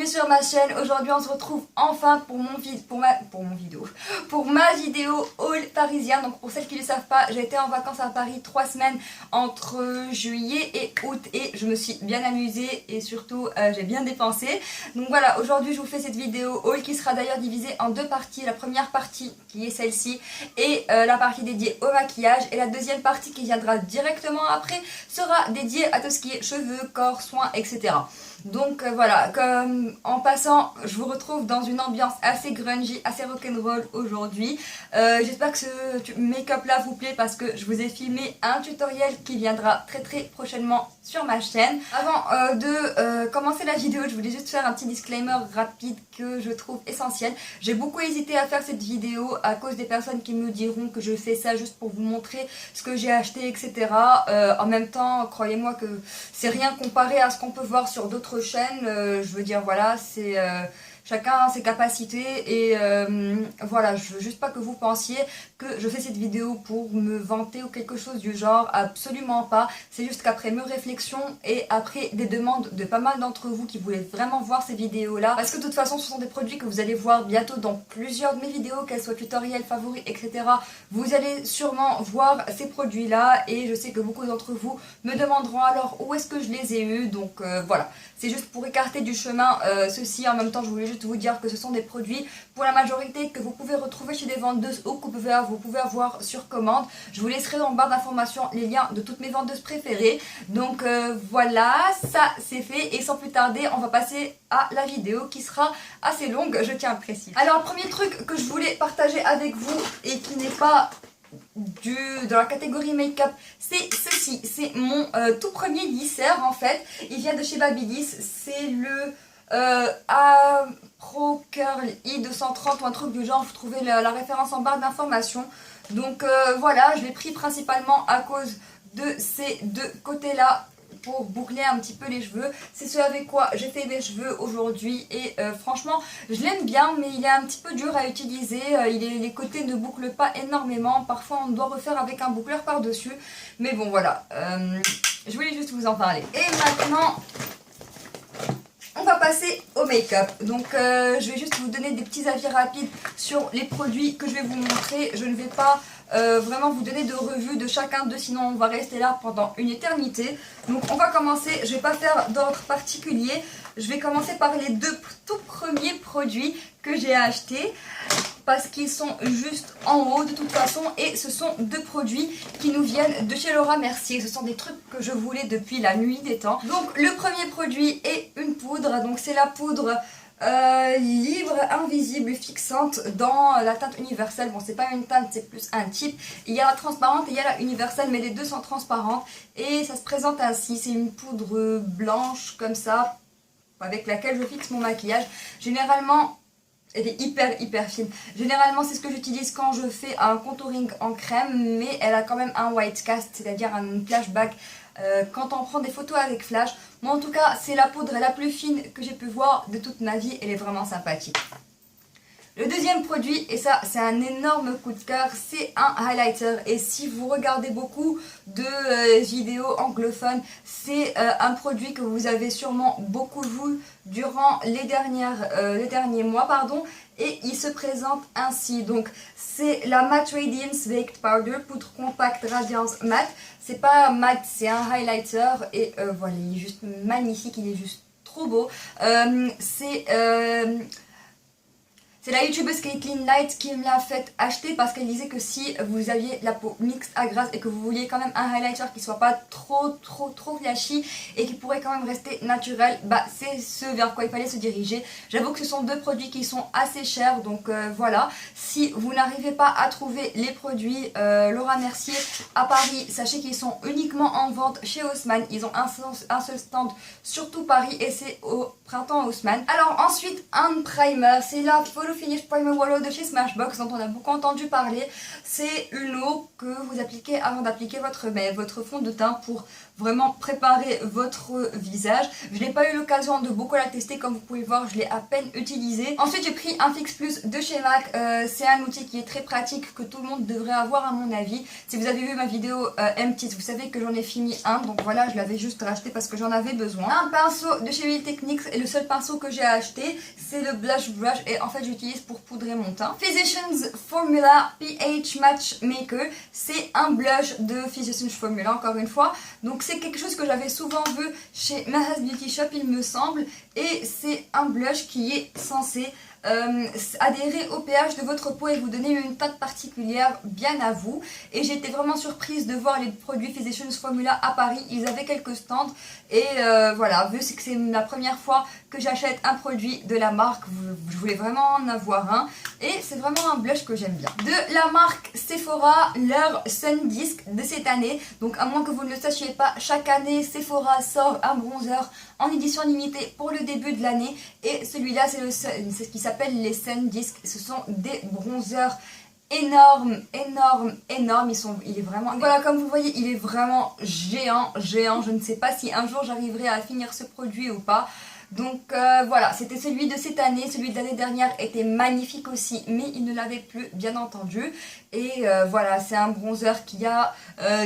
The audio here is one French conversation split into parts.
bienvenue sur ma chaîne. Aujourd'hui on se retrouve enfin pour ma vidéo haul parisien. Donc pour celles qui ne le savent pas, j'ai été en vacances à Paris 3 semaines entre juillet et août et je me suis bien amusée et surtout j'ai bien dépensé. Donc voilà, aujourd'hui je vous fais cette vidéo haul qui sera d'ailleurs divisée en deux parties. La première partie qui est celle-ci et la partie dédiée au maquillage, et la deuxième partie qui viendra directement après sera dédiée à tout ce qui est cheveux, corps, soins, etc. Donc voilà, comme en passant, je vous retrouve dans une ambiance assez grungy, assez rock'n'roll aujourd'hui. J'espère que ce make-up là vous plaît parce que je vous ai filmé un tutoriel qui viendra très prochainement sur ma chaîne. Avant de commencer la vidéo, je voulais juste faire un petit disclaimer rapide que je trouve essentiel. J'ai beaucoup hésité à faire cette vidéo à cause des personnes qui me diront que je fais ça juste pour vous montrer ce que j'ai acheté, etc. En même temps, croyez-moi que c'est rien comparé à ce qu'on peut voir sur d'autres chaînes. Je veux dire, voilà, c'est chacun a ses capacités et voilà, je veux juste pas que vous pensiez que je fais cette vidéo pour me vanter ou quelque chose du genre, absolument pas. C'est juste qu'après mes réflexions et après des demandes de pas mal d'entre vous qui voulaient vraiment voir ces vidéos là, parce que de toute façon ce sont des produits que vous allez voir bientôt dans plusieurs de mes vidéos, qu'elles soient tutoriels, favoris, etc. Vous allez sûrement voir ces produits là et je sais que beaucoup d'entre vous me demanderont alors où est-ce que je les ai eus. Donc voilà, c'est juste pour écarter du chemin ceci. En même temps, je voulais juste vous dire que ce sont des produits pour la majorité que vous pouvez retrouver chez des vendeuses ou que vous pouvez avoir sur commande. Je vous laisserai dans le barre d'informations les liens de toutes mes vendeuses préférées. Donc voilà, ça c'est fait et sans plus tarder, on va passer à la vidéo qui sera assez longue, je tiens à le préciser. Alors le premier truc que je voulais partager avec vous et qui n'est pas dans la catégorie make-up, c'est ceci. C'est mon tout premier lisseur en fait. Il vient de chez Babyliss. C'est le Pro Curl I230 ou un truc du genre. Vous trouvez la référence en barre d'informations. Donc voilà, je l'ai pris principalement à cause de ces deux côtés là pour boucler un petit peu les cheveux. C'est ce avec quoi j'ai fait mes cheveux aujourd'hui et franchement je l'aime bien, mais il est un petit peu dur à utiliser. Les côtés ne bouclent pas énormément, parfois on doit refaire avec un boucleur par dessus, mais bon voilà, je voulais juste vous en parler. Et maintenant on va passer au make-up. Donc je vais juste vous donner des petits avis rapides sur les produits que je vais vous montrer. Je ne vais pas vraiment vous donner de revue de chacun d'eux, sinon on va rester là pendant une éternité. Donc on va commencer, je ne vais pas faire d'ordre particulier. Je vais commencer par les deux tout premiers produits que j'ai achetés, parce qu'ils sont juste en haut de toute façon, et ce sont deux produits qui nous viennent de chez Laura Mercier. Ce sont des trucs que je voulais depuis la nuit des temps. Donc le premier produit est une poudre, donc c'est la poudre libre, invisible, fixante dans la teinte universelle. Bon, c'est pas une teinte, c'est plus un type. Il y a la transparente et il y a la universelle, mais les deux sont transparentes et ça se présente ainsi. C'est une poudre blanche comme ça avec laquelle je fixe mon maquillage. Généralement elle est hyper fine. Généralement c'est ce que j'utilise quand je fais un contouring en crème, mais elle a quand même un white cast, c'est-à-dire un flashback quand on prend des photos avec flash. Moi en tout cas c'est la poudre la plus fine que j'ai pu voir de toute ma vie, elle est vraiment sympathique. Le deuxième produit, et ça c'est un énorme coup de cœur, c'est un highlighter. Et si vous regardez beaucoup de vidéos anglophones, c'est un produit que vous avez sûrement beaucoup vu durant les derniers mois, pardon. Et il se présente ainsi. Donc c'est la Matte Radiance Baked Powder, poudre compacte radiance matte. C'est pas matte, c'est un highlighter et voilà, il est juste magnifique, il est juste trop beau. C'est la youtubeuse Caitlin Light qui me l'a fait acheter parce qu'elle disait que si vous aviez la peau mixte à grasse et que vous vouliez quand même un highlighter qui soit pas trop flashy et qui pourrait quand même rester naturel, bah c'est ce vers quoi il fallait se diriger. J'avoue que ce sont deux produits qui sont assez chers, donc voilà. Si vous n'arrivez pas à trouver les produits Laura Mercier à Paris, sachez qu'ils sont uniquement en vente chez Haussmann. Ils ont un seul stand sur tout Paris et c'est au printemps Haussmann. Alors ensuite un primer, c'est la Follow True Finish Primer Wallow de chez Smashbox dont on a beaucoup entendu parler. C'est une eau que vous appliquez avant d'appliquer votre fond de teint pour vraiment préparer votre visage. Je n'ai pas eu l'occasion de beaucoup la tester, comme vous pouvez voir, je l'ai à peine utilisé. Ensuite j'ai pris un Fix Plus de chez MAC. C'est un outil qui est très pratique, que tout le monde devrait avoir à mon avis. Si vous avez vu ma vidéo Empty, vous savez que j'en ai fini un, donc voilà, je l'avais juste racheté parce que j'en avais besoin. Un pinceau de chez Real Techniques, et le seul pinceau que j'ai acheté, c'est le Blush Brush, et en fait j'utilise pour poudrer mon teint. Physicians Formula PH Matchmaker, c'est un blush de Physicians Formula, encore une fois. Donc c'est quelque chose que j'avais souvent vu chez Mahas Beauty Shop, il me semble, et c'est un blush qui est censé adhérer au pH de votre peau et vous donner une teinte particulière bien à vous. Et j'ai été vraiment surprise de voir les produits Physicians Formula à Paris. Ils avaient quelques stands et voilà, vu que c'est la première fois que j'achète un produit de la marque, je voulais vraiment en avoir un, et c'est vraiment un blush que j'aime bien. De la marque Sephora, leur Sun Disc de cette année. Donc à moins que vous ne le sachiez pas, chaque année Sephora sort un bronzer en édition limitée pour le début de l'année, et celui-là c'est ce qui s'appelle les Sun Disc. Ce sont des bronzers énormes, énormes, énormes. Il est vraiment... Voilà, comme vous voyez, il est vraiment géant, géant. Je ne sais pas si un jour j'arriverai à finir ce produit ou pas. Donc voilà, c'était celui de cette année. Celui de l'année dernière était magnifique aussi, mais il ne l'avait plus, bien entendu. Et voilà, c'est un bronzer qui a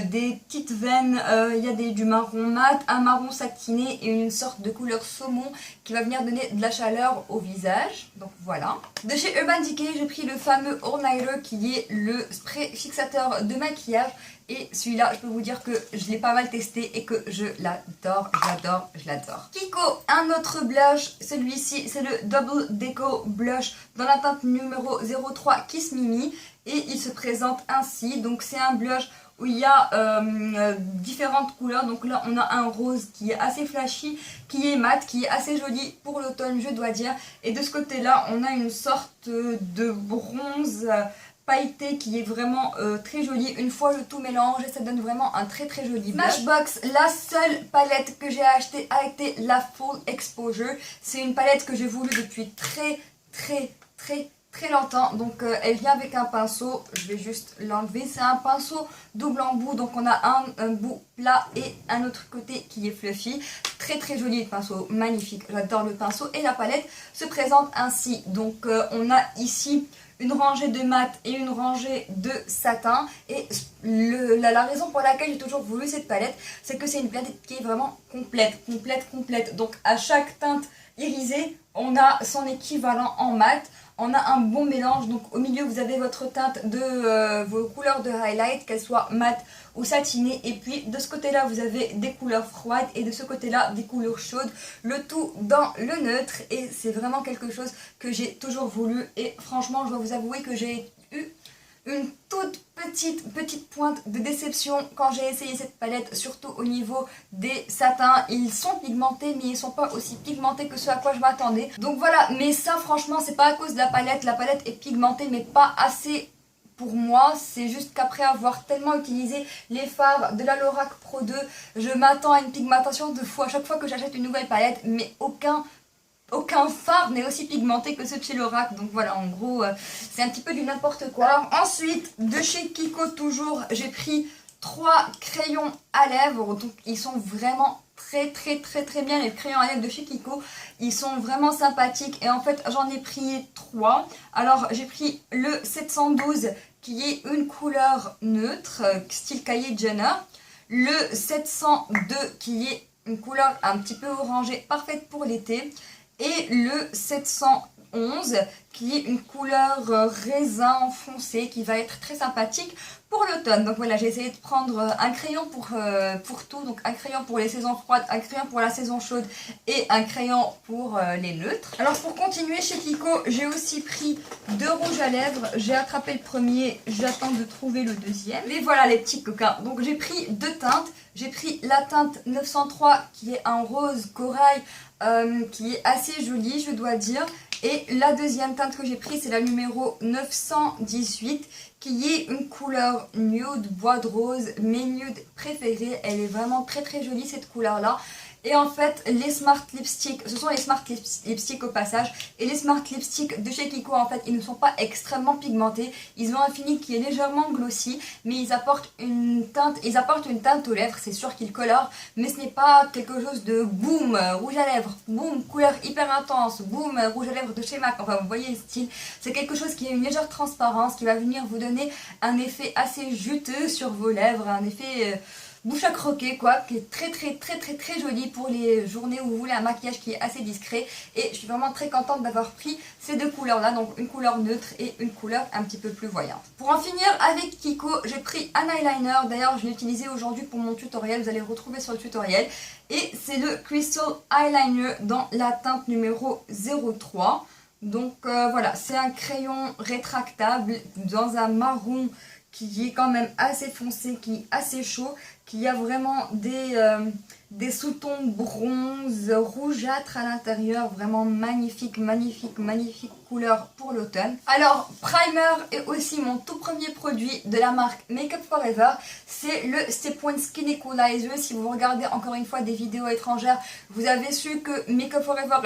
des petites veines, il y a du marron mat, un marron satiné et une sorte de couleur saumon qui va venir donner de la chaleur au visage. Donc voilà. De chez Urban Decay, j'ai pris le fameux All Nighter qui est le spray fixateur de maquillage. Et celui-là, je peux vous dire que je l'ai pas mal testé et que je l'adore, je l'adore. Kiko, un autre blush, celui-ci c'est le Double Deco Blush dans la teinte numéro 03 Kiss Mimi. Et il se présente ainsi, donc c'est un blush où il y a différentes couleurs. Donc là on a un rose qui est assez flashy, qui est mat, qui est assez joli pour l'automne, je dois dire. Et de ce côté là on a une sorte de bronze pailleté qui est vraiment très jolie. Une fois le tout mélangé, ça donne vraiment un très très joli blush. Smashbox, la seule palette que j'ai achetée a été la Full Exposure. C'est une palette que j'ai voulu depuis très longtemps. Donc elle vient avec un pinceau, je vais juste l'enlever. C'est un pinceau double embout, donc on a un bout plat et un autre côté qui est fluffy. Très très joli le pinceau, magnifique, j'adore le pinceau. Et la palette se présente ainsi. Donc on a ici une rangée de mat et une rangée de satin. Et la raison pour laquelle j'ai toujours voulu cette palette, c'est que c'est une palette qui est vraiment complète. Donc à chaque teinte irisée, on a son équivalent en mat. On a un bon mélange, donc au milieu vous avez votre teinte de vos couleurs de highlight, qu'elles soient mat ou satinées. Et puis de ce côté là vous avez des couleurs froides et de ce côté là des couleurs chaudes. Le tout dans le neutre, et c'est vraiment quelque chose que j'ai toujours voulu. Et franchement je dois vous avouer que j'ai eu une toute petite pointe de déception quand j'ai essayé cette palette, surtout au niveau des satins. Ils sont pigmentés mais ils sont pas aussi pigmentés que ce à quoi je m'attendais. Donc voilà, mais ça franchement c'est pas à cause de la palette est pigmentée mais pas assez pour moi. C'est juste qu'après avoir tellement utilisé les fards de la Lorac Pro 2, je m'attends à une pigmentation de fou à chaque fois que j'achète une nouvelle palette, mais aucun fard n'est aussi pigmenté que ceux de chez Lorac. Donc voilà, en gros c'est un petit peu du n'importe quoi. Alors ensuite, de chez Kiko toujours, j'ai pris 3 crayons à lèvres. Donc ils sont vraiment très bien, les crayons à lèvres de chez Kiko. Ils sont vraiment sympathiques et en fait j'en ai pris 3. Alors j'ai pris le 712 qui est une couleur neutre, style Kylie Jenner. Le 702 qui est une couleur un petit peu orangée, parfaite pour l'été. Et le 711 qui est une couleur raisin foncé qui va être très sympathique pour l'automne. Donc voilà, j'ai essayé de prendre un crayon pour tout. Donc un crayon pour les saisons froides, un crayon pour la saison chaude et un crayon pour les neutres. Alors pour continuer chez Kiko, j'ai aussi pris 2 rouges à lèvres. J'ai attrapé le premier, j'attends de trouver le deuxième. Et voilà les petits coquins. Donc j'ai pris 2 teintes. J'ai pris la teinte 903 qui est un rose corail qui est assez jolie, je dois dire. Et la deuxième teinte que j'ai prise, c'est la numéro 918 qui est une couleur nude, bois de rose, mes nudes préférés. Elle est vraiment très jolie cette couleur là. Et en fait, les Smart Lipstick, ce sont les Smart Lipstick au passage. Et les Smart Lipstick de chez Kiko, en fait, ils ne sont pas extrêmement pigmentés. Ils ont un fini qui est légèrement glossy, mais ils apportent une teinte aux lèvres. C'est sûr qu'ils colorent, mais ce n'est pas quelque chose de boum, rouge à lèvres, boum, couleur hyper intense, boum, rouge à lèvres de chez MAC. Enfin, vous voyez le style. C'est quelque chose qui a une légère transparence, qui va venir vous donner un effet assez juteux sur vos lèvres, un effet... bouche à croquer quoi, qui est très joli pour les journées où vous voulez un maquillage qui est assez discret. Et je suis vraiment très contente d'avoir pris ces deux couleurs là, donc une couleur neutre et une couleur un petit peu plus voyante. Pour en finir avec Kiko, j'ai pris un eyeliner, d'ailleurs je l'ai utilisé aujourd'hui pour mon tutoriel, vous allez le retrouver sur le tutoriel. Et c'est le Crystal Eyeliner dans la teinte numéro 03. Donc voilà, c'est un crayon rétractable dans un marron qui est quand même assez foncé, qui est assez chaud, qui a vraiment des sous-tons bronze, rougeâtre à l'intérieur, vraiment magnifique couleur pour l'automne. Alors, primer est aussi mon tout premier produit de la marque Make Up For Ever, c'est le Step One Skin Equalizer. Si vous regardez encore une fois des vidéos étrangères, vous avez su que Make Up For Ever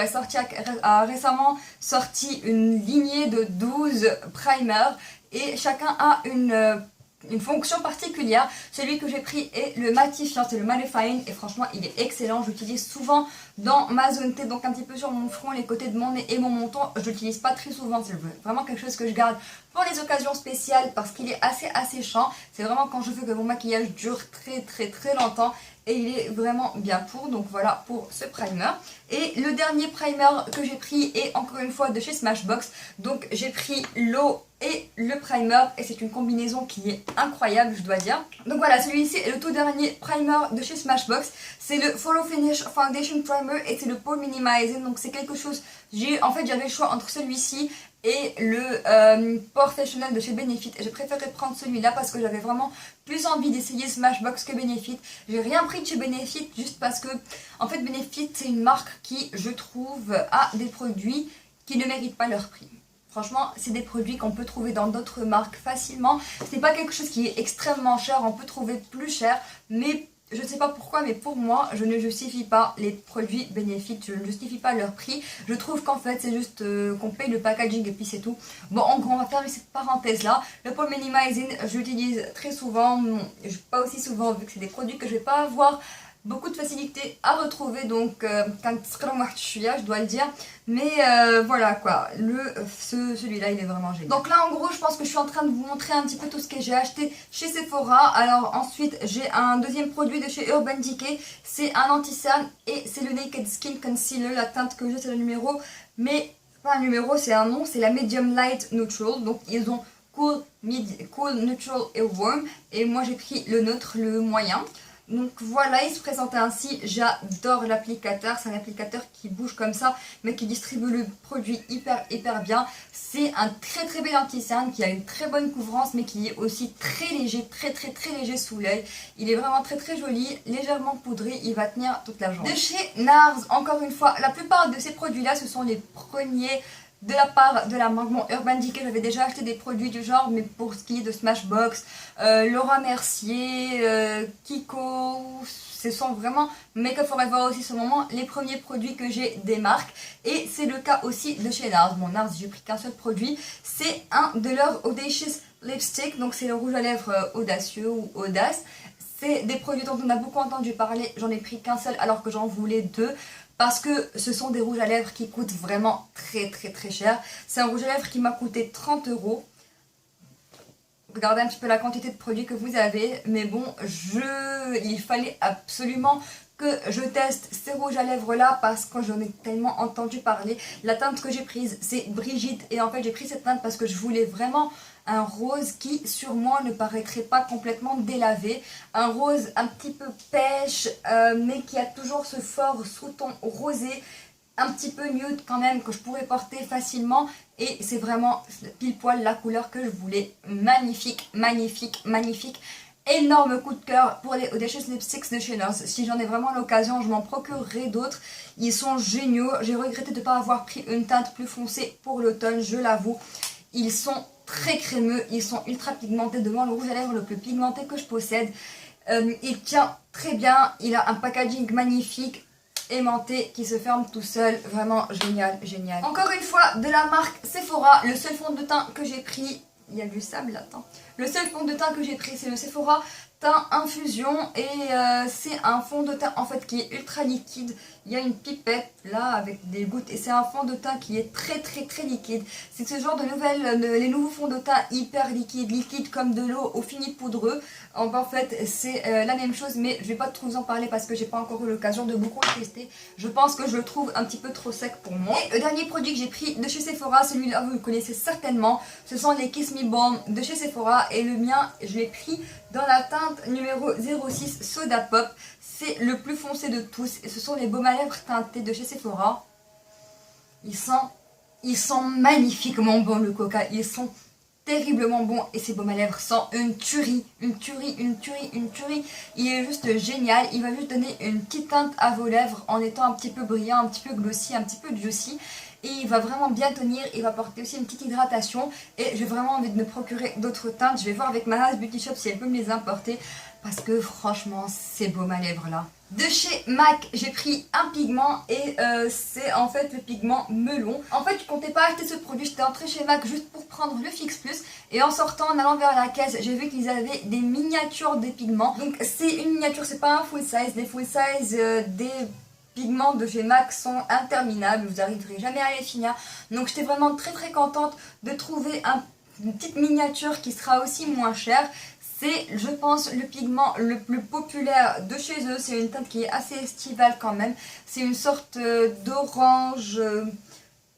a récemment sorti une lignée de 12 primers. Et chacun a une fonction particulière. Celui que j'ai pris est le matifiant, c'est le mattifying, et franchement il est excellent. J'utilise souvent dans ma zone T, donc un petit peu sur mon front, les côtés de mon nez et mon menton. Je l'utilise pas très souvent, c'est vraiment quelque chose que je garde pour les occasions spéciales parce qu'il est assez alléchant. C'est vraiment quand je veux que mon maquillage dure très longtemps. Et il est vraiment bien pour, donc voilà pour ce primer. Et le dernier primer que j'ai pris est encore une fois de chez Smashbox. Donc j'ai pris l'eau et le primer, et c'est une combinaison qui est incroyable, je dois dire. Donc voilà, celui-ci est le tout dernier primer de chez Smashbox. C'est le Follow Finish Foundation Primer et c'est le Pore Minimizing. Donc c'est quelque chose, en fait j'avais le choix entre celui-ci et le Professional de chez Benefit. J'ai préféré prendre celui-là parce que j'avais vraiment plus envie d'essayer Smashbox que Benefit. J'ai rien pris de chez Benefit juste parce que, en fait, Benefit c'est une marque qui, je trouve, a des produits qui ne méritent pas leur prix. Franchement, c'est des produits qu'on peut trouver dans d'autres marques facilement. Ce n'est pas quelque chose qui est extrêmement cher, on peut trouver plus cher, mais je ne sais pas pourquoi, mais pour moi, je ne justifie pas les produits Benefit, je ne justifie pas leur prix. Je trouve qu'en fait, c'est juste qu'on paye le packaging et puis c'est tout. Bon, en gros, on va faire cette parenthèse-là. Le Pore Minimizing, j'utilise très souvent, pas aussi souvent vu que c'est des produits que je ne vais pas avoir beaucoup de facilité à retrouver, donc quand je dois le dire, mais voilà quoi, celui-là il est vraiment génial. Donc là en gros je pense que je suis en train de vous montrer un petit peu tout ce que j'ai acheté chez Sephora. Alors ensuite j'ai un deuxième produit de chez Urban Decay, c'est un anti-cerne et c'est le Naked Skin Concealer. La teinte que j'ai c'est le numéro, mais pas un numéro, c'est un nom, c'est la Medium Light Neutral. Donc ils ont Cool, Neutral et Warm, et moi j'ai pris le neutre, le moyen. Donc voilà, il se présentait ainsi. J'adore l'applicateur, c'est un applicateur qui bouge comme ça mais qui distribue le produit hyper bien. C'est un très bel anti-cerne qui a une très bonne couvrance mais qui est aussi très léger, très léger sous l'œil. Il est vraiment très joli, légèrement poudré, il va tenir toute la journée. De chez NARS, encore une fois, la plupart de ces produits là ce sont les premiers de la part de la marque. Bon, Urban Decay, j'avais déjà acheté des produits du genre, mais pour ce qui est de Smashbox, Laura Mercier, Kiko, ce sont vraiment Make Up For Ever aussi ce moment les premiers produits que j'ai des marques. Et c'est le cas aussi de chez NARS. Bon, NARS, j'ai pris qu'un seul produit, c'est un de leurs Audacious Lipstick, donc c'est le rouge à lèvres audacieux ou audace. C'est des produits dont on a beaucoup entendu parler, j'en ai pris qu'un seul alors que j'en voulais deux. Parce que ce sont des rouges à lèvres qui coûtent vraiment très cher. C'est un rouge à lèvres qui m'a coûté 30 €. Regardez un petit peu la quantité de produits que vous avez. Mais bon, il fallait absolument que je teste ces rouges à lèvres là parce que j'en ai tellement entendu parler. La teinte que j'ai prise c'est Brigitte et en fait j'ai pris cette teinte parce que je voulais vraiment un rose qui sur moi ne paraîtrait pas complètement délavé. Un rose un petit peu pêche mais qui a toujours ce fort sous-ton rosé, un petit peu nude quand même que je pourrais porter facilement. Et c'est vraiment pile poil la couleur que je voulais. Magnifique. Énorme coup de cœur pour les Audacious Lipsticks de chez NARS. Si j'en ai vraiment l'occasion, je m'en procurerai d'autres. Ils sont géniaux. J'ai regretté de ne pas avoir pris une teinte plus foncée pour l'automne, je l'avoue. Ils sont très crémeux, ils sont ultra pigmentés, devant le rouge à lèvres le plus pigmenté que je possède. Il tient très bien, il a un packaging magnifique. aimanté qui se ferme tout seul, vraiment génial, génial. Encore une fois, de la marque Sephora, le seul fond de teint que j'ai pris, il y a du sable là-dedans. Le seul fond de teint que j'ai pris, c'est le Sephora Teint Infusion et c'est un fond de teint en fait qui est ultra liquide. Il y a une pipette là avec des gouttes et c'est un fond de teint qui est très liquide. C'est ce genre de les nouveaux fonds de teint hyper liquide comme de l'eau au fini poudreux. En fait c'est la même chose, mais je vais pas trop vous en parler parce que j'ai pas encore eu l'occasion de beaucoup le tester. Je pense que je le trouve un petit peu trop sec pour moi. Et le dernier produit que j'ai pris de chez Sephora, celui-là vous le connaissez certainement, ce sont les Kiss Me Balm de chez Sephora et le mien je l'ai pris dans la teinte numéro 06 Soda Pop. C'est le plus foncé de tous et ce sont les baumes à lèvres teintés de chez Sephora. Ils sont magnifiquement bons le coca, ils sont terriblement bons et ces baumes à lèvres sont une tuerie. Il est juste génial, il va juste donner une petite teinte à vos lèvres en étant un petit peu brillant, un petit peu glossy, un petit peu juicy. Et il va vraiment bien tenir, il va apporter aussi une petite hydratation. Et j'ai vraiment envie de me procurer d'autres teintes. Je vais voir avec ma Haas Beauty Shop si elle peut me les importer. Parce que franchement, c'est beau ma lèvre là. De chez MAC, j'ai pris un pigment et c'est en fait le pigment melon. En fait, je comptais pas acheter ce produit, j'étais entrée chez MAC juste pour prendre le Fix Plus. Et en sortant, en allant vers la caisse, j'ai vu qu'ils avaient des miniatures des pigments. Donc c'est une miniature, c'est pas un full size. Les full size des pigments de chez MAC sont interminables, vous n'arriverez jamais à les finir. Donc j'étais vraiment très contente de trouver une petite miniature qui sera aussi moins chère. C'est, je pense, le pigment le plus populaire de chez eux. C'est une teinte qui est assez estivale quand même. C'est une sorte d'orange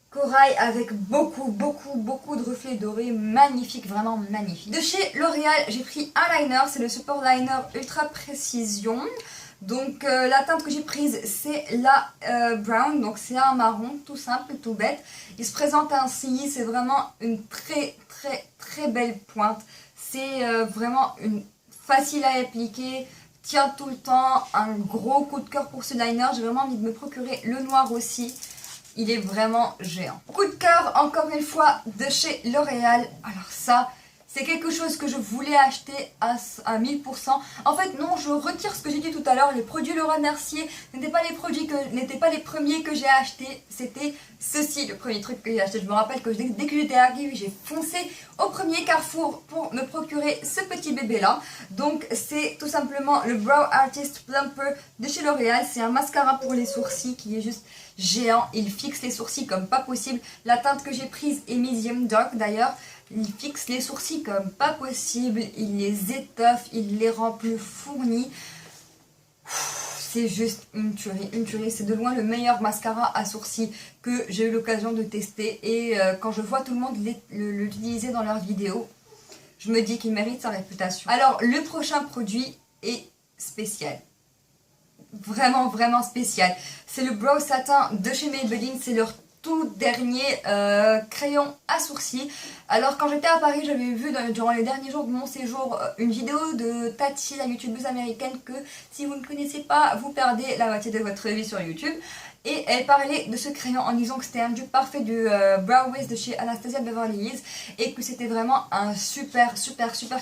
corail avec beaucoup de reflets dorés. Magnifique, vraiment magnifique. De chez L'Oréal, j'ai pris un liner. C'est le Super Liner Ultra Précision. Donc la teinte que j'ai prise c'est la brown, donc c'est un marron tout simple, tout bête. Il se présente ainsi, c'est vraiment une très belle pointe. C'est vraiment facile à appliquer, tient tout le temps, un gros coup de cœur pour ce liner. J'ai vraiment envie de me procurer le noir aussi. Il est vraiment géant. Coup de cœur encore une fois de chez L'Oréal. Alors ça, c'est quelque chose que je voulais acheter à 1000%. En fait, non, je retire ce que j'ai dit tout à l'heure. Les produits Laura Mercier n'étaient pas les premiers que j'ai achetés. C'était ceci, le premier truc que j'ai acheté. Je me rappelle que dès que j'étais arrivée, j'ai foncé au premier Carrefour pour me procurer ce petit bébé-là. Donc, c'est tout simplement le Brow Artist Plumper de chez L'Oréal. C'est un mascara pour les sourcils qui est juste géant. Il fixe les sourcils comme pas possible. La teinte que j'ai prise est medium dark d'ailleurs. Il fixe les sourcils comme pas possible, il les étoffe, il les rend plus fournis. C'est juste une tuerie, c'est de loin le meilleur mascara à sourcils que j'ai eu l'occasion de tester. Et quand je vois tout le monde l'utiliser dans leurs vidéos, je me dis qu'il mérite sa réputation. Alors le prochain produit est spécial. Vraiment spécial. C'est le Brow Satin de chez Maybelline, c'est leur tout dernier crayon à sourcils. Alors quand j'étais à Paris, j'avais vu durant les derniers jours de mon séjour une vidéo de Tati, la youtubeuse américaine que si vous ne connaissez pas, vous perdez la moitié de votre vie sur YouTube. Et elle parlait de ce crayon en disant que c'était un dupe parfait du Brow Wiz de chez Anastasia Beverly Hills et que c'était vraiment un super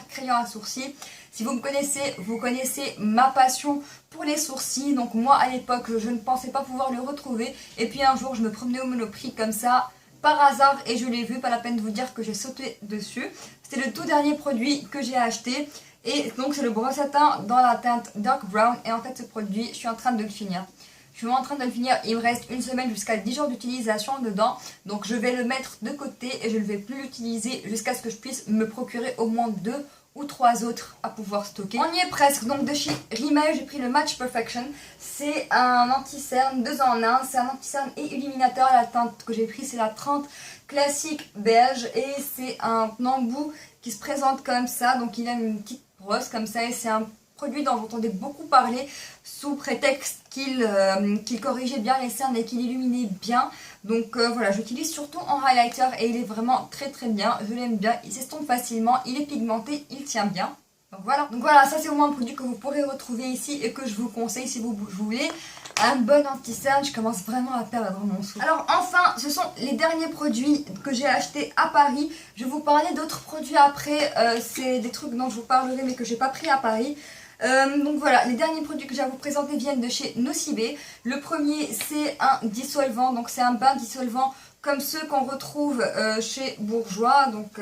crayon à sourcils. Si vous me connaissez, vous connaissez ma passion pour les sourcils. Donc moi à l'époque je ne pensais pas pouvoir le retrouver. Et puis un jour je me promenais au Monoprix comme ça par hasard et je l'ai vu. Pas la peine de vous dire que j'ai sauté dessus. C'était le tout dernier produit que j'ai acheté. Et donc c'est le Brow Satin dans la teinte Dark Brown. Et en fait ce produit je suis en train de le finir. Je suis en train de le finir, il me reste une semaine jusqu'à 10 jours d'utilisation dedans. Donc je vais le mettre de côté et je ne vais plus l'utiliser jusqu'à ce que je puisse me procurer au moins 2 ou 3 autres à pouvoir stocker. On y est presque, donc de chez Rimmel j'ai pris le Match Perfection. C'est un anti-cerne 2 en 1, c'est un anti-cerne et illuminateur. La teinte que j'ai pris c'est la 30 classique beige et c'est un embout qui se présente comme ça. Donc il a une petite brosse comme ça et c'est un produit dont j'entendais beaucoup parler sous prétexte qu'il corrigeait bien les cernes et qu'il illuminait bien. Donc voilà, j'utilise surtout en highlighter et il est vraiment très bien, je l'aime bien, il s'estompe facilement, il est pigmenté, il tient bien. Donc voilà, ça c'est au moins un produit que vous pourrez retrouver ici et que je vous conseille si vous voulez un bon anti-cerne. Je commence vraiment à perdre mon souffle. Alors enfin, ce sont les derniers produits que j'ai achetés à Paris. Je vais vous parler d'autres produits après, c'est des trucs dont je vous parlerai mais que j'ai pas pris à Paris. Donc voilà, les derniers produits que j'ai à vous présenter viennent de chez Nocibé. Le premier, c'est un dissolvant, donc c'est un bain dissolvant comme ceux qu'on retrouve chez Bourjois. Donc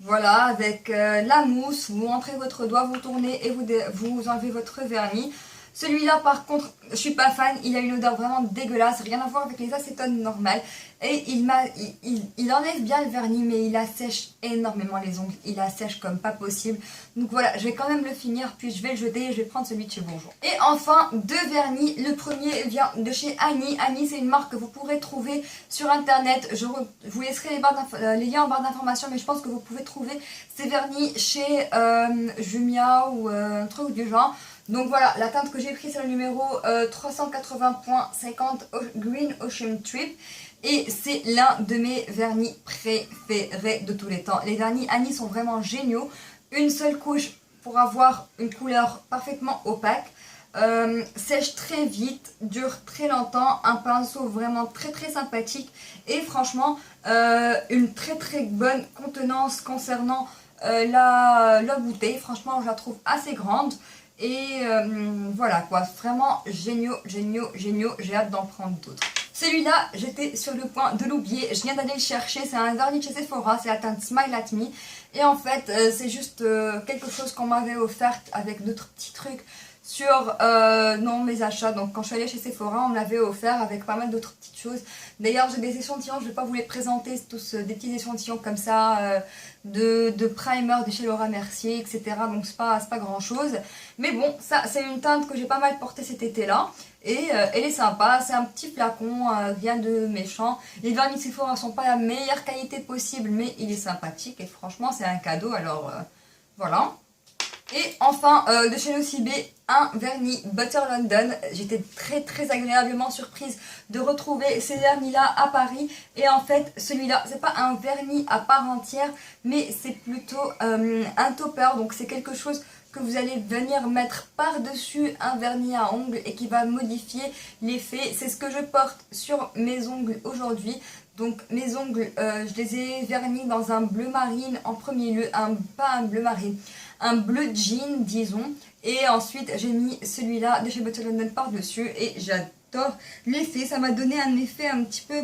voilà, avec la mousse, vous entrez votre doigt, vous tournez et vous enlevez votre vernis. Celui-là par contre, je suis pas fan, il a une odeur vraiment dégueulasse, rien à voir avec les acétones normales. Et il enlève bien le vernis, mais il assèche énormément les ongles, il assèche comme pas possible. Donc voilà, je vais quand même le finir, puis je vais le jeter et je vais prendre celui de chez Bourjois. Et enfin, deux vernis, le premier vient de chez Annie. Annie, c'est une marque que vous pourrez trouver sur internet. Je vous laisserai les liens en barre d'informations, mais je pense que vous pouvez trouver ces vernis chez Jumia ou un truc du genre. Donc voilà, la teinte que j'ai prise c'est le numéro 380.50 Green Ocean Trip. Et c'est l'un de mes vernis préférés de tous les temps. Les vernis Annie sont vraiment géniaux. Une seule couche pour avoir une couleur parfaitement opaque. Sèche très vite, dure très longtemps, un pinceau vraiment très sympathique et franchement une très bonne contenance concernant la bouteille. Franchement je la trouve assez grande et voilà quoi, vraiment géniaux, j'ai hâte d'en prendre d'autres. Celui-là, j'étais sur le point de l'oublier, je viens d'aller le chercher, c'est un vernis chez Sephora, c'est la teinte Smile at Me. Et en fait, c'est juste quelque chose qu'on m'avait offert avec d'autres petits trucs sur mes achats. Donc quand je suis allée chez Sephora, on me l'avait offert avec pas mal d'autres petites choses. D'ailleurs, j'ai des échantillons, je ne vais pas vous les présenter, c'est tous des petits échantillons comme ça, de primer de chez Laura Mercier, etc. Donc c'est pas grand chose. Mais bon, ça c'est une teinte que j'ai pas mal portée cet été-là. Et elle est sympa, c'est un petit flacon, rien de méchant. Les vernis Sephora ne sont pas la meilleure qualité possible, mais il est sympathique et franchement c'est un cadeau, alors voilà. Et enfin, de chez Nocibé, un vernis Butter London. J'étais très agréablement surprise de retrouver ces vernis-là à Paris. Et en fait, celui-là, c'est pas un vernis à part entière, mais c'est plutôt un topper. Donc c'est quelque chose que vous allez venir mettre par-dessus un vernis à ongles et qui va modifier l'effet. C'est ce que je porte sur mes ongles aujourd'hui. Donc mes ongles, je les ai vernis dans un bleu marine en premier lieu, pas un bleu marine, un bleu jean disons. Et ensuite j'ai mis celui-là de chez Butter London par-dessus et j'adore l'effet. Ça m'a donné un effet un petit peu...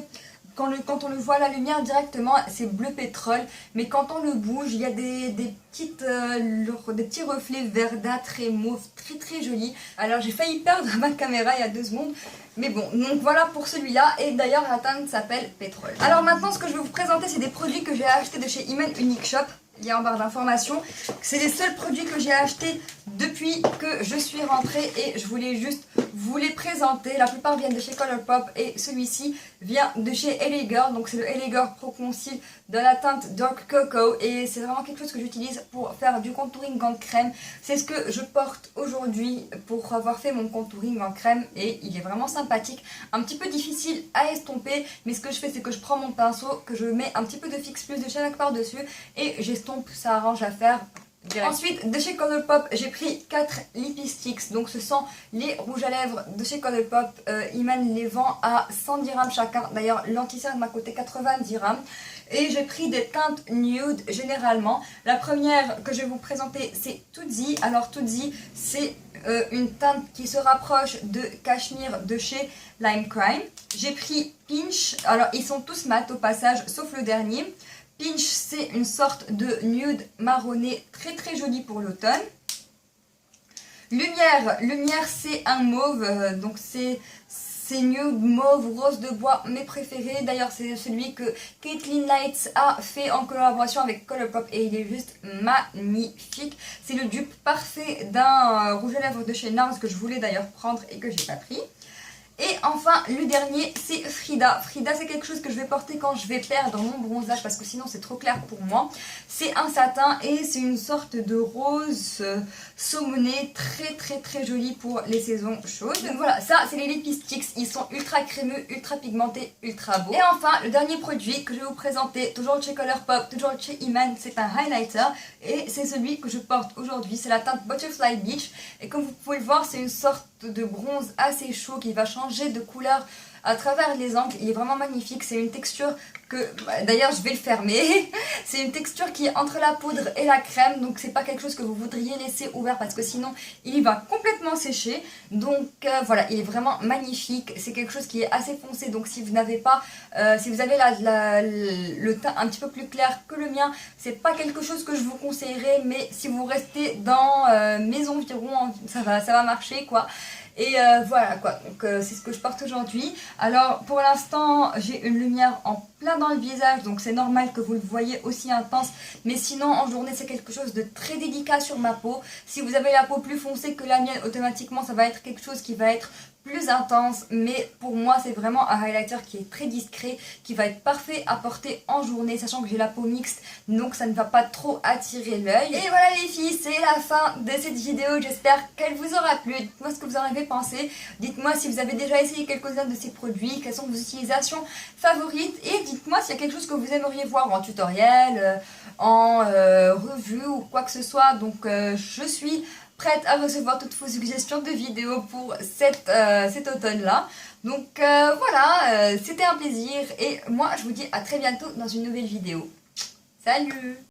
Quand on le voit à la lumière directement, c'est bleu pétrole, mais quand on le bouge, il y a des petits reflets verdâtres et mauves très jolis. Alors j'ai failli perdre ma caméra il y a 2 secondes, mais bon, donc voilà pour celui-là, et d'ailleurs la teinte s'appelle pétrole. Alors maintenant ce que je vais vous présenter, c'est des produits que j'ai achetés de chez Iman Unique Shop. Il y a en barre d'informations. C'est les seuls produits que j'ai achetés depuis que je suis rentrée et je voulais juste vous les présenter. La plupart viennent de chez Colourpop et celui-ci vient de chez LA Girl. Donc c'est le LA Girl Pro Conceal de la teinte Dark Cocoa et c'est vraiment quelque chose que j'utilise pour faire du contouring en crème. C'est ce que je porte aujourd'hui pour avoir fait mon contouring en crème et il est vraiment sympathique. Un petit peu difficile à estomper, mais ce que je fais c'est que je prends mon pinceau, que je mets un petit peu de Fix Plus de Shellac par-dessus et j'estompe, ça arrange à faire. Direct. Ensuite, de chez Colourpop, j'ai pris 4 Lippy Sticks. Donc ce sont les rouges à lèvres de chez Colourpop. Iman les vend à 100 dirhams chacun. D'ailleurs, l'anti-cerne m'a coûté 80 dirhams. Et j'ai pris des teintes nude généralement. La première que je vais vous présenter, c'est Tootsie. Alors Tootsie, c'est une teinte qui se rapproche de Cashmere de chez Lime Crime. J'ai pris Pinch. Alors ils sont tous mat au passage, sauf le dernier. Pinch, c'est une sorte de nude marronné très joli pour l'automne. Lumière c'est un mauve, donc c'est nude, mauve ou rose de bois, mes préférés. D'ailleurs c'est celui que Caitlin Lights a fait en collaboration avec Colourpop et il est juste magnifique. C'est le dupe parfait d'un rouge à lèvres de chez NARS que je voulais d'ailleurs prendre et que j'ai pas pris. Et enfin, le dernier, c'est Frida. Frida, c'est quelque chose que je vais porter quand je vais perdre mon bronzage parce que sinon c'est trop clair pour moi. C'est un satin et c'est une sorte de rose saumoné très joli pour les saisons chaudes. Donc voilà, ça c'est les Lippy Sticks. Ils sont ultra crémeux, ultra pigmentés, ultra beaux. Et enfin, le dernier produit que je vais vous présenter, toujours de chez Colourpop, toujours de chez Iman, c'est un highlighter. Et c'est celui que je porte aujourd'hui. C'est la teinte Butterfly Beach. Et comme vous pouvez le voir, c'est une sorte de bronze assez chaud qui va changer de couleur à travers les angles. Il est vraiment magnifique. C'est une texture que, d'ailleurs, je vais le fermer. C'est une texture qui est entre la poudre et la crème. Donc, c'est pas quelque chose que vous voudriez laisser ouvert parce que sinon, il va complètement sécher. Donc, voilà, il est vraiment magnifique. C'est quelque chose qui est assez foncé. Donc, si vous n'avez pas, si vous avez le teint un petit peu plus clair que le mien, c'est pas quelque chose que je vous conseillerais. Mais si vous restez dans mes environs, ça va marcher, quoi. Et voilà quoi, donc c'est ce que je porte aujourd'hui. Alors pour l'instant j'ai une lumière en plein dans le visage, donc c'est normal que vous le voyez aussi intense. Mais sinon en journée c'est quelque chose de très délicat sur ma peau. Si vous avez la peau plus foncée que la mienne, automatiquement ça va être quelque chose qui va être plus intense. Mais pour moi c'est vraiment un highlighter qui est très discret, qui va être parfait à porter en journée, sachant que j'ai la peau mixte, donc ça ne va pas trop attirer l'œil. Et voilà les filles, c'est la fin de cette vidéo, j'espère qu'elle vous aura plu. Dites-moi ce que vous en avez pensé, dites-moi si vous avez déjà essayé quelques-uns de ces produits, quelles sont vos utilisations favorites, et dites-moi s'il y a quelque chose que vous aimeriez voir en tutoriel, en revue ou quoi que ce soit. Donc je suis prête à recevoir toutes vos suggestions de vidéos pour cet automne-là. Donc voilà, c'était un plaisir et moi je vous dis à très bientôt dans une nouvelle vidéo. Salut!